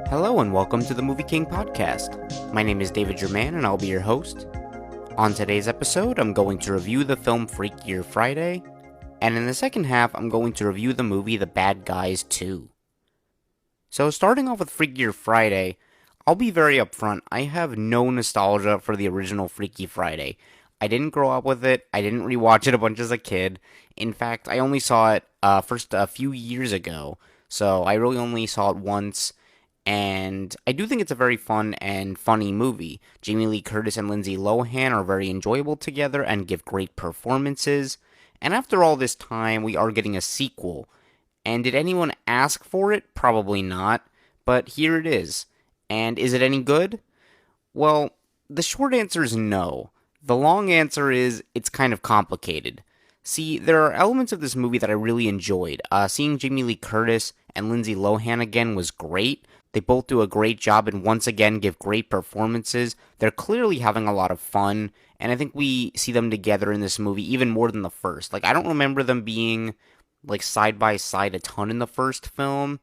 Hello and welcome to the MovieKing Podcast. My name is David Jurmann and I'll be your host. On today's episode, I'm going to review the film Freakier Friday, and in the second half, I'm going to review the movie The Bad Guys 2. So starting off with Freakier Friday, I'll be very upfront, I have no nostalgia for the original Freaky Friday. I didn't grow up with it, I didn't rewatch it a bunch as a kid. In fact, I only saw it first a few years ago, so I really only saw it once. And I do think it's a very fun and funny movie. Jamie Lee Curtis and Lindsay Lohan are very enjoyable together and give great performances. And after all this time, we are getting a sequel. And did anyone ask for it? Probably not. But here it is. And is it any good? Well, the short answer is no. The long answer is it's kind of complicated. See, there are elements of this movie that I really enjoyed. Seeing Jamie Lee Curtis and Lindsay Lohan again was great. They both do a great job and once again give great performances. They're clearly having a lot of fun, and I think we see them together in this movie even more than the first. Like, I don't remember them being, like, side by side a ton in the first film.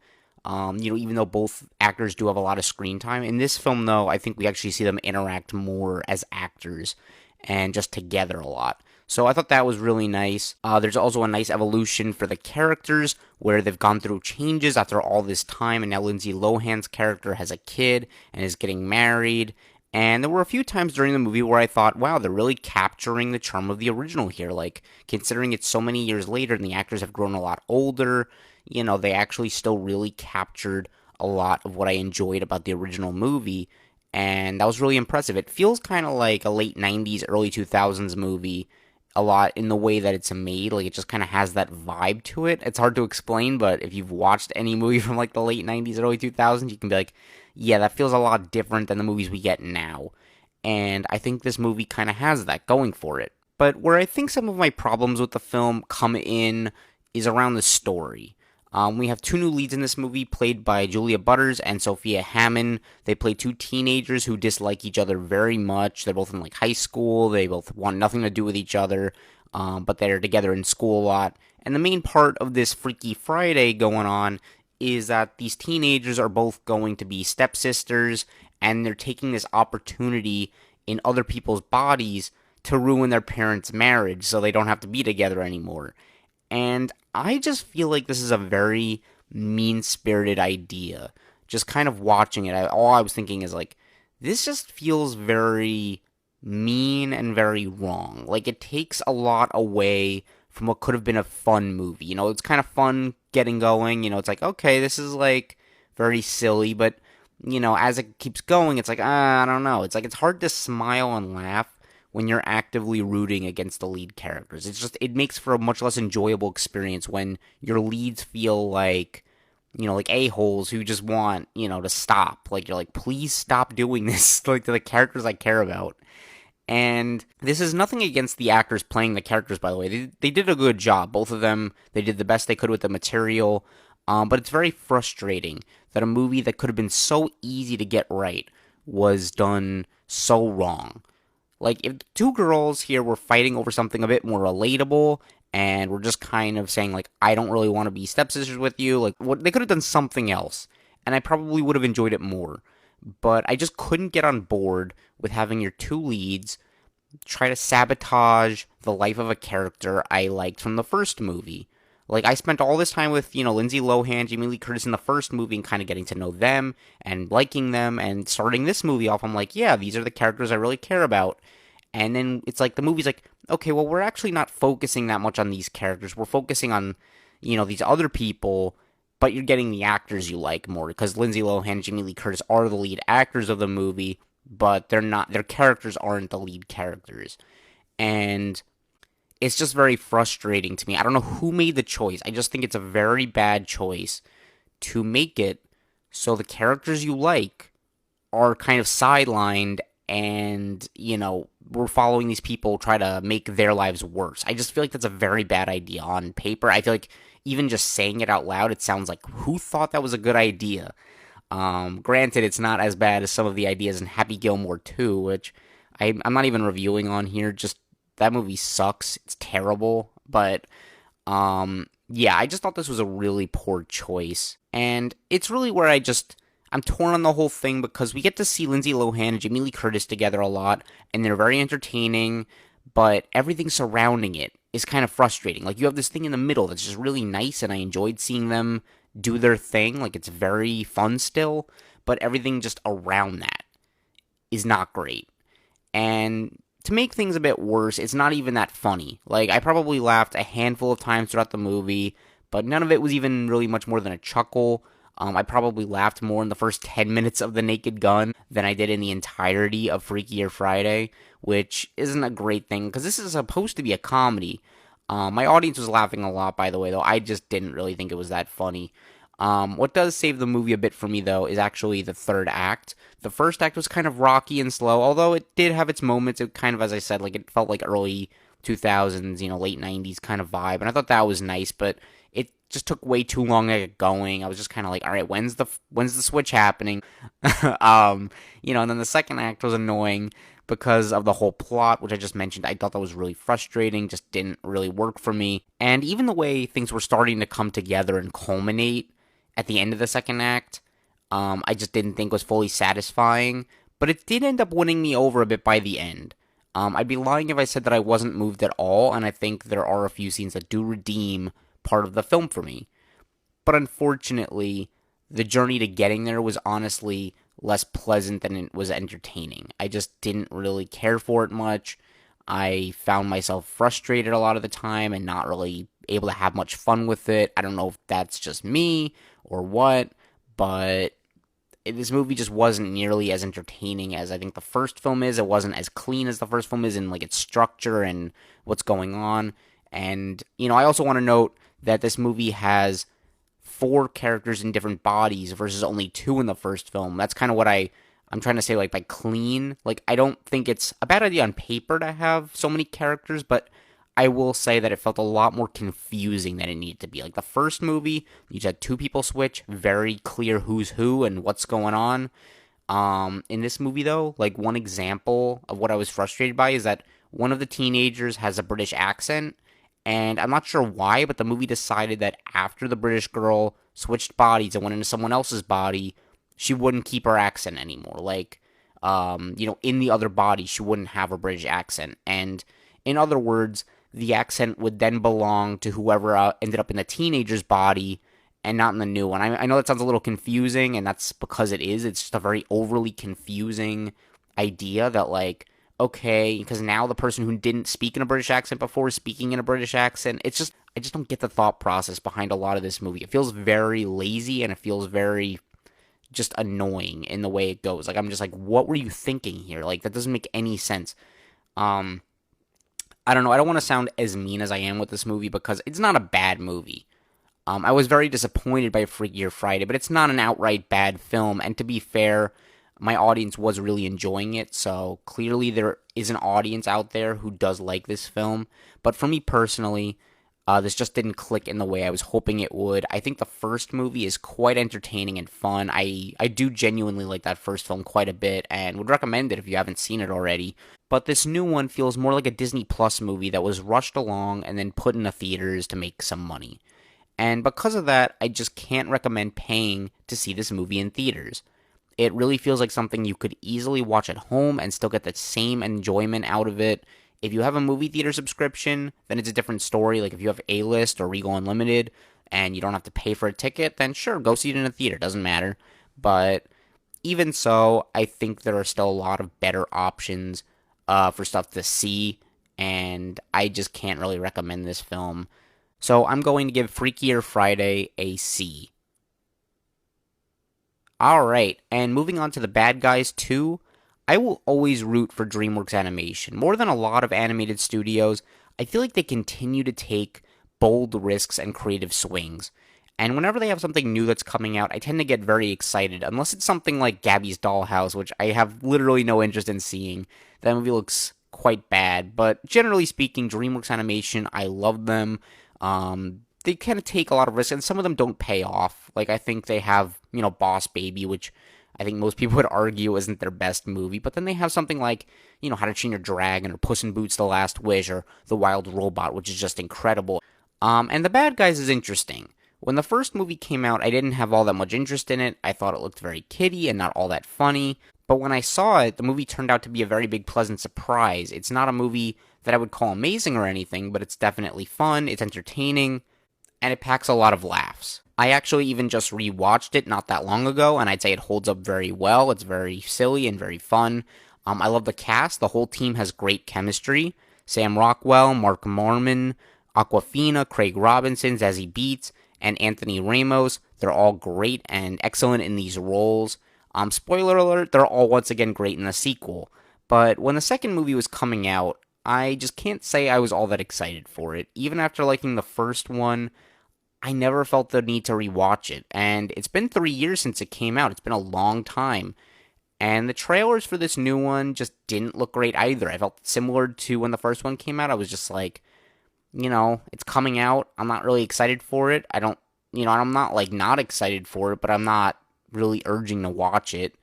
Even though both actors do have a lot of screen time. In this film, though, I think we actually see them interact more as actors and just together a lot. So I thought that was really nice. There's also a nice evolution for the characters where they've gone through changes after all this time, and now Lindsay Lohan's character has a kid and is getting married. And there were a few times during the movie where I thought, wow, they're really capturing the charm of the original here. Like, considering it's so many years later and the actors have grown a lot older, they actually still really captured a lot of what I enjoyed about the original movie. And that was really impressive. It feels kind of like a late 90s, early 2000s movie a lot in the way that it's made. Like, it just kind of has that vibe to it. It's hard to explain, but if you've watched any movie from like the late 90s, early 2000s, you can be like, yeah, that feels a lot different than the movies we get now. And I think this movie kind of has that going for it. But where I think some of my problems with the film come in is around the story. We have two new leads in this movie, played by Julia Butters and Sophia Hammond. They play two teenagers who dislike each other very much. They're both in like high school. They both want nothing to do with each other, but they're together in school a lot. And the main part of this Freaky Friday going on is that these teenagers are both going to be stepsisters, and they're taking this opportunity in other people's bodies to ruin their parents' marriage so they don't have to be together anymore. And I just feel like this is a very mean-spirited idea. Just kind of watching it, all I was thinking is like, this just feels very mean and very wrong. Like, it takes a lot away from what could have been a fun movie. It's kind of fun getting going. It's like, okay, this is like very silly, but as it keeps going, it's like, I don't know. It's like, it's hard to smile and laugh when you're actively rooting against the lead characters. It makes for a much less enjoyable experience when your leads feel like, like a-holes who just want, to stop. Like, you're like, please stop doing this, like, to the characters I care about. And this is nothing against the actors playing the characters, by the way. They did a good job. Both of them, they did the best they could with the material. But it's very frustrating that a movie that could have been so easy to get right was done so wrong. Like, if two girls here were fighting over something a bit more relatable, and we're just kind of saying, like, I don't really want to be stepsisters with you, like, they could have done something else, and I probably would have enjoyed it more. But I just couldn't get on board with having your two leads try to sabotage the life of a character I liked from the first movie. Like, I spent all this time with, Lindsay Lohan, Jamie Lee Curtis in the first movie and kind of getting to know them and liking them, and starting this movie off, I'm like, yeah, these are the characters I really care about. And then it's like, the movie's like, okay, well, we're actually not focusing that much on these characters. We're focusing on, these other people, but you're getting the actors you like more, because Lindsay Lohan and Jamie Lee Curtis are the lead actors of the movie, but they're not, their characters aren't the lead characters. And it's just very frustrating to me. I don't know who made the choice. I just think it's a very bad choice to make it so the characters you like are kind of sidelined, and, we're following these people try to make their lives worse. I just feel like that's a very bad idea on paper. I feel like even just saying it out loud, it sounds like, who thought that was a good idea? Granted, it's not as bad as some of the ideas in Happy Gilmore 2, which I'm not even reviewing on here. Just, that movie sucks. It's terrible. But yeah, I just thought this was a really poor choice. And it's really where I'm torn on the whole thing because we get to see Lindsay Lohan and Jamie Lee Curtis together a lot, and they're very entertaining, but everything surrounding it is kind of frustrating. Like, you have this thing in the middle that's just really nice, and I enjoyed seeing them do their thing. Like, it's very fun still, but everything just around that is not great. And to make things a bit worse, it's not even that funny. Like, I probably laughed a handful of times throughout the movie, but none of it was even really much more than a chuckle. I probably laughed more in the first 10 minutes of The Naked Gun than I did in the entirety of Freakier Friday, which isn't a great thing, because this is supposed to be a comedy. My audience was laughing a lot, by the way, though. I just didn't really think it was that funny. What does save the movie a bit for me, though, is actually the third act. The first act was kind of rocky and slow, although it did have its moments. It kind of, as I said, like, it felt like early 2000s, late 90s kind of vibe, and I thought that was nice, but it just took way too long to get going. I was just kind of like, all right, when's the switch happening? And then the second act was annoying because of the whole plot, which I just mentioned. I thought that was really frustrating, just didn't really work for me. And even the way things were starting to come together and culminate at the end of the second act, I just didn't think was fully satisfying, but it did end up winning me over a bit by the end. I'd be lying if I said that I wasn't moved at all, and I think there are a few scenes that do redeem part of the film for me. But unfortunately, the journey to getting there was honestly less pleasant than it was entertaining. I just didn't really care for it much. I found myself frustrated a lot of the time and not really able to have much fun with it. I don't know if that's just me or what, but this movie just wasn't nearly as entertaining as I think the first film is. It wasn't as clean as the first film is in like its structure and what's going on. And, I also want to note that this movie has 4 characters in different bodies versus only 2 in the first film. That's kind of what I'm trying to say, like, by clean. Like, I don't think it's a bad idea on paper to have so many characters, but I will say that it felt a lot more confusing than it needed to be. Like, the first movie, you just had 2 people switch, very clear who's who and what's going on. In this movie, though, like, one example of what I was frustrated by is that one of the teenagers has a British accent, and I'm not sure why, but the movie decided that after the British girl switched bodies and went into someone else's body, she wouldn't keep her accent anymore. Like, in the other body, she wouldn't have her British accent. And in other words, the accent would then belong to whoever ended up in the teenager's body and not in the new one. I know that sounds a little confusing, and that's because it is. It's just a very overly confusing idea that, like, okay, because now the person who didn't speak in a British accent before is speaking in a British accent. I just don't get the thought process behind a lot of this movie. It feels very lazy, and it feels very just annoying in the way it goes. Like, I'm just like, what were you thinking here? Like, that doesn't make any sense. I don't know. I don't want to sound as mean as I am with this movie because it's not a bad movie. I was very disappointed by Freakier Friday, but it's not an outright bad film. And to be fair, my audience was really enjoying it, so clearly there is an audience out there who does like this film. But for me personally, this just didn't click in the way I was hoping it would. I think the first movie is quite entertaining and fun. I do genuinely like that first film quite a bit and would recommend it if you haven't seen it already. But this new one feels more like a Disney Plus movie that was rushed along and then put in the theaters to make some money. And because of that, I just can't recommend paying to see this movie in theaters. It really feels like something you could easily watch at home and still get the same enjoyment out of it. If you have a movie theater subscription, then it's a different story. Like, if you have A-List or Regal Unlimited and you don't have to pay for a ticket, then sure, go see it in a theater. Doesn't matter. But even so, I think there are still a lot of better options for stuff to see, and I just can't really recommend this film. So I'm going to give Freakier Friday a C. Alright, and moving on to the bad guys 2, I will always root for DreamWorks Animation. More than a lot of animated studios, I feel like they continue to take bold risks and creative swings. And whenever they have something new that's coming out, I tend to get very excited, unless it's something like Gabby's Dollhouse, which I have literally no interest in seeing. That movie looks quite bad, but generally speaking, DreamWorks Animation, I love them. They kind of take a lot of risks, and some of them don't pay off. Like, I think they have, Boss Baby, which I think most people would argue isn't their best movie, but then they have something like, How to Train Your Dragon, or Puss in Boots: The Last Wish, or The Wild Robot, which is just incredible. And the bad guys is interesting. When the first movie came out, I didn't have all that much interest in it. I thought it looked very kiddie and not all that funny. But when I saw it, the movie turned out to be a very big pleasant surprise. It's not a movie that I would call amazing or anything, but it's definitely fun, it's entertaining, and it packs a lot of laughs. I actually even just rewatched it not that long ago, and I'd say it holds up very well. It's very silly and very fun. I love the cast. The whole team has great chemistry. Sam Rockwell, Mark Mormon, Aquafina, Craig Robinson, Zazie Beetz, and Anthony Ramos. They're all great and excellent in these roles. Spoiler alert, they're all once again great in the sequel. But when the second movie was coming out, I just can't say I was all that excited for it. Even after liking the first one, I never felt the need to rewatch it. And it's been 3 years since it came out. It's been a long time. And the trailers for this new one just didn't look great either. I felt similar to when the first one came out. I was just like, it's coming out. I'm not really excited for it. I'm not like not excited for it, but I'm not really urging to watch it.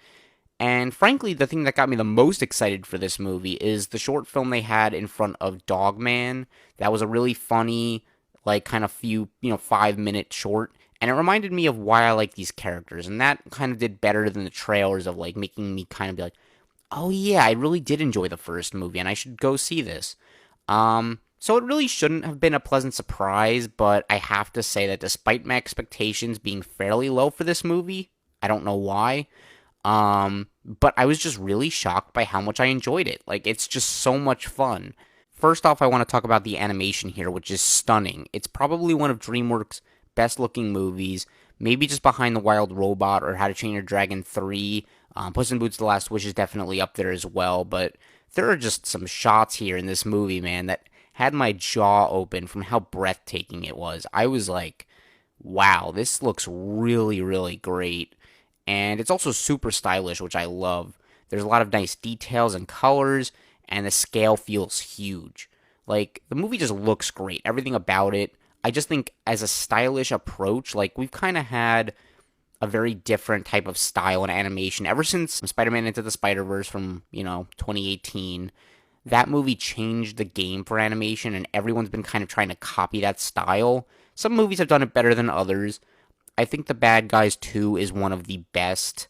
And frankly, the thing that got me the most excited for this movie is the short film they had in front of Dogman. That was a really funny, like kind of 5-minute short. And it reminded me of why I like these characters. And that kind of did better than the trailers of like making me kind of be like, oh yeah, I really did enjoy the first movie and I should go see this. So it really shouldn't have been a pleasant surprise, but I have to say that despite my expectations being fairly low for this movie, I don't know why, but I was just really shocked by how much I enjoyed it. Like, it's just so much fun. First off, I want to talk about the animation here, which is stunning. It's probably one of DreamWorks' best-looking movies, maybe just behind The Wild Robot or How to Train Your Dragon 3. Puss in Boots: The Last Wish is definitely up there as well, but there are just some shots here in this movie, man, that had my jaw open from how breathtaking it was. I was like, wow, this looks really, really great. And it's also super stylish, which I love. There's a lot of nice details and colors, and the scale feels huge. Like, the movie just looks great. Everything about it. I just think as a stylish approach, like, we've kind of had a very different type of style and animation ever since Spider-Man Into the Spider-Verse from, 2018. That movie changed the game for animation, and everyone's been kind of trying to copy that style. Some movies have done it better than others. I think The Bad Guys 2 is one of the best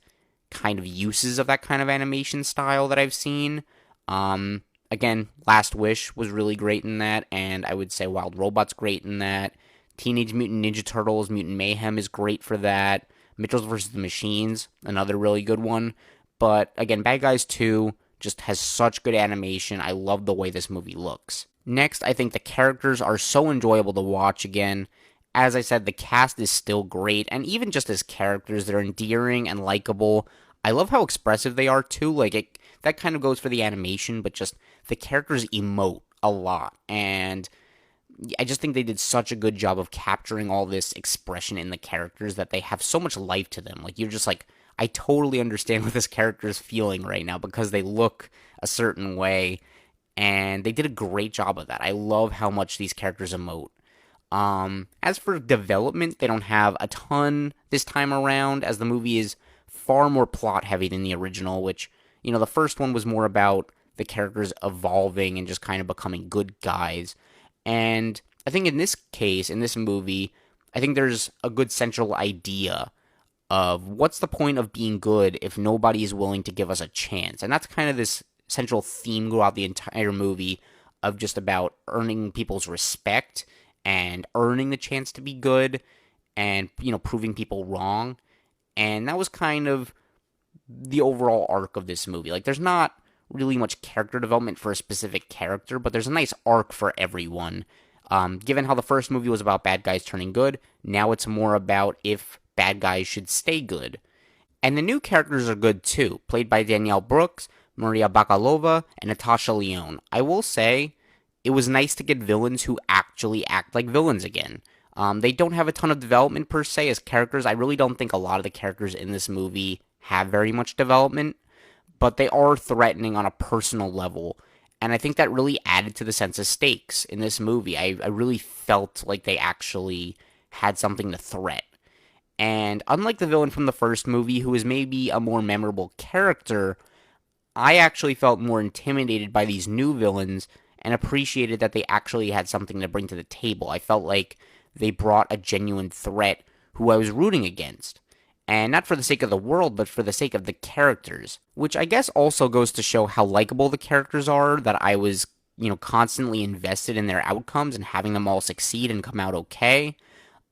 kind of uses of that kind of animation style that I've seen. Again, Last Wish was really great in that, and I would say Wild Robot's great in that. Teenage Mutant Ninja Turtles, Mutant Mayhem is great for that. Mitchell's vs. the Machines, another really good one. But again, Bad Guys 2 just has such good animation. I love the way this movie looks. Next, I think the characters are so enjoyable to watch again. As I said, the cast is still great, and even just as characters, they're endearing and likable. I love how expressive they are too. Like, that kind of goes for the animation, but just the characters emote a lot, and I just think they did such a good job of capturing all this expression in the characters that they have so much life to them. Like, you're just like, I totally understand what this character is feeling right now because they look a certain way, and they did a great job of that. I love how much these characters emote. As for development, they don't have a ton this time around, as the movie is far more plot heavy than the original, which, the first one was more about the characters evolving and just kind of becoming good guys. And I think in this case, in this movie, I think there's a good central idea of what's the point of being good if nobody is willing to give us a chance. And that's kind of this central theme throughout the entire movie of just about earning people's respect and earning the chance to be good and, proving people wrong. And that was kind of the overall arc of this movie. Like, there's not really much character development for a specific character, but there's a nice arc for everyone. Given how the first movie was about bad guys turning good, now it's more about if bad guys should stay good. And the new characters are good too, played by Danielle Brooks, Maria Bakalova, and Natasha Lyonne. I will say, it was nice to get villains who actually act like villains again. They don't have a ton of development per se as characters. I really don't think a lot of the characters in this movie have very much development, but they are threatening on a personal level. And I think that really added to the sense of stakes in this movie. I really felt like they actually had something to threat. And unlike the villain from the first movie, who is maybe a more memorable character, I actually felt more intimidated by these new villains and appreciated that they actually had something to bring to the table. I felt like they brought a genuine threat who I was rooting against. And not for the sake of the world, but for the sake of the characters. Which I guess also goes to show how likable the characters are, that I was, constantly invested in their outcomes and having them all succeed and come out okay.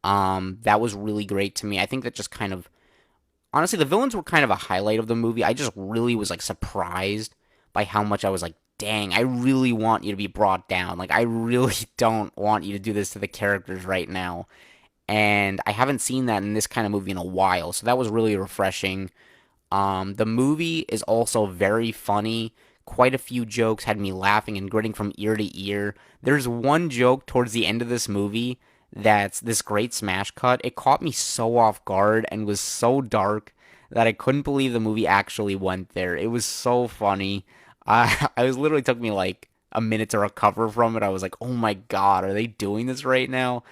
That was really great to me. I think that just kind of, honestly, the villains were kind of a highlight of the movie. I just really was like surprised by how much I was like, dang, I really want you to be brought down. Like, I really don't want you to do this to the characters right now. And I haven't seen that in this kind of movie in a while, so that was really refreshing. The movie is also very funny. Quite a few jokes had me laughing and grinning from ear to ear. There's one joke towards the end of this movie that's this great smash cut. It caught me so off guard and was so dark that I couldn't believe the movie actually went there. It was so funny. I was literally took me like a minute to recover from it. I was like, oh my god, are they doing this right now?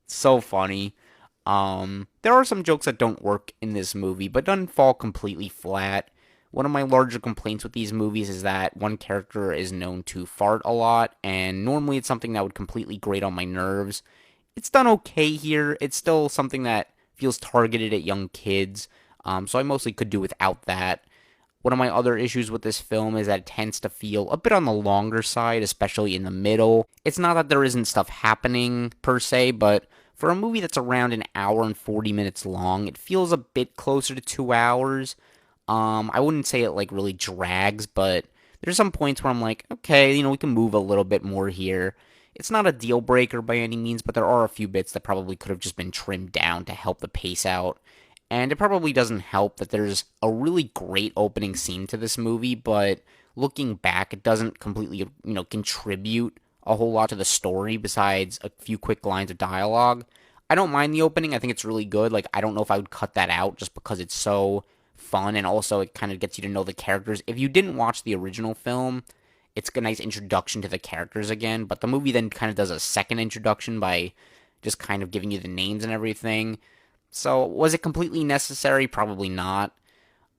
So funny. There are some jokes that don't work in this movie, but doesn't fall completely flat. One of my larger complaints with these movies is that one character is known to fart a lot, and normally it's something that would completely grate on my nerves. It's done okay here. It's still something that feels targeted at young kids, so I mostly could do without that. One of my other issues with this film is that it tends to feel a bit on the longer side, especially in the middle. It's not that there isn't stuff happening, per se, but for a movie that's around an hour and 40 minutes long, it feels a bit closer to 2 hours. I wouldn't say it, like, really drags, but there's some points where I'm like, okay, we can move a little bit more here. It's not a deal breaker by any means, but there are a few bits that probably could have just been trimmed down to help the pace out. And it probably doesn't help that there's a really great opening scene to this movie, but looking back, it doesn't completely, contribute a whole lot to the story besides a few quick lines of dialogue. I don't mind the opening. I think it's really good. Like, I don't know if I would cut that out just because it's so fun, and also it kind of gets you to know the characters. If you didn't watch the original film, it's a nice introduction to the characters again, but the movie then kind of does a second introduction by just kind of giving you the names and everything. So, was it completely necessary? Probably not.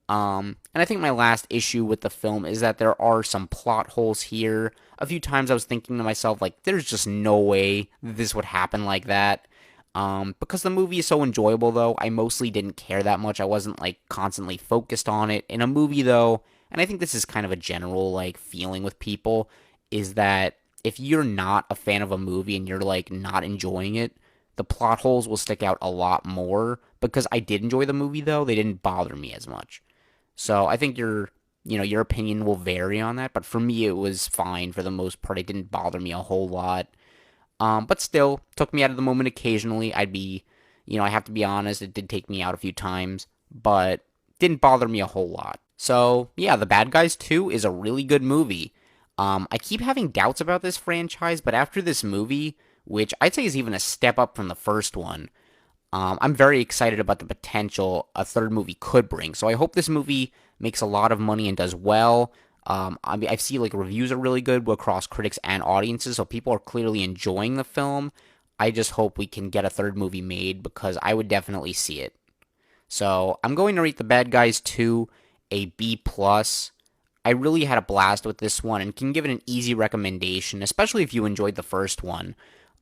And I think my last issue with the film is that there are some plot holes here. A few times I was thinking to myself, like, there's just no way this would happen like that. Because the movie is so enjoyable, though, I mostly didn't care that much. I wasn't, like, constantly focused on it. In a movie, though, and I think this is kind of a general, like, feeling with people, is that if you're not a fan of a movie and you're, like, not enjoying it, the plot holes will stick out a lot more. Because I did enjoy the movie, though, they didn't bother me as much. So I think your opinion will vary on that, but for me it was fine for the most part. It didn't bother me a whole lot. But still, took me out of the moment occasionally. I have to be honest, it did take me out a few times, but didn't bother me a whole lot. So, yeah, The Bad Guys 2 is a really good movie. I keep having doubts about this franchise, but after this movie, which I'd say is even a step up from the first one, I'm very excited about the potential a third movie could bring. So I hope this movie makes a lot of money and does well. I see like reviews are really good across critics and audiences, so people are clearly enjoying the film. I just hope we can get a third movie made because I would definitely see it. So I'm going to rate The Bad Guys 2 a B+. I really had a blast with this one and can give it an easy recommendation, especially if you enjoyed the first one.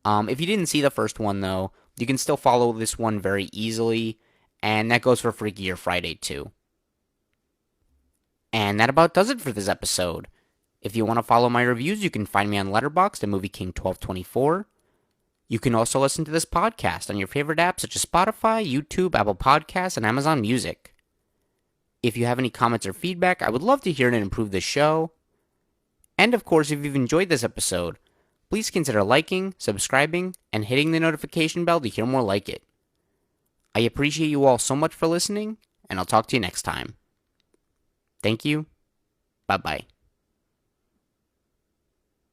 If you didn't see the first one, though, you can still follow this one very easily, and that goes for Freakier Friday, too. And that about does it for this episode. If you want to follow my reviews, you can find me on Letterboxd at MovieKing1224. You can also listen to this podcast on your favorite apps such as Spotify, YouTube, Apple Podcasts, and Amazon Music. If you have any comments or feedback, I would love to hear it and improve the show. And of course, if you've enjoyed this episode, please consider liking, subscribing, and hitting the notification bell to hear more like it. I appreciate you all so much for listening, and I'll talk to you next time. Thank you. Bye-bye.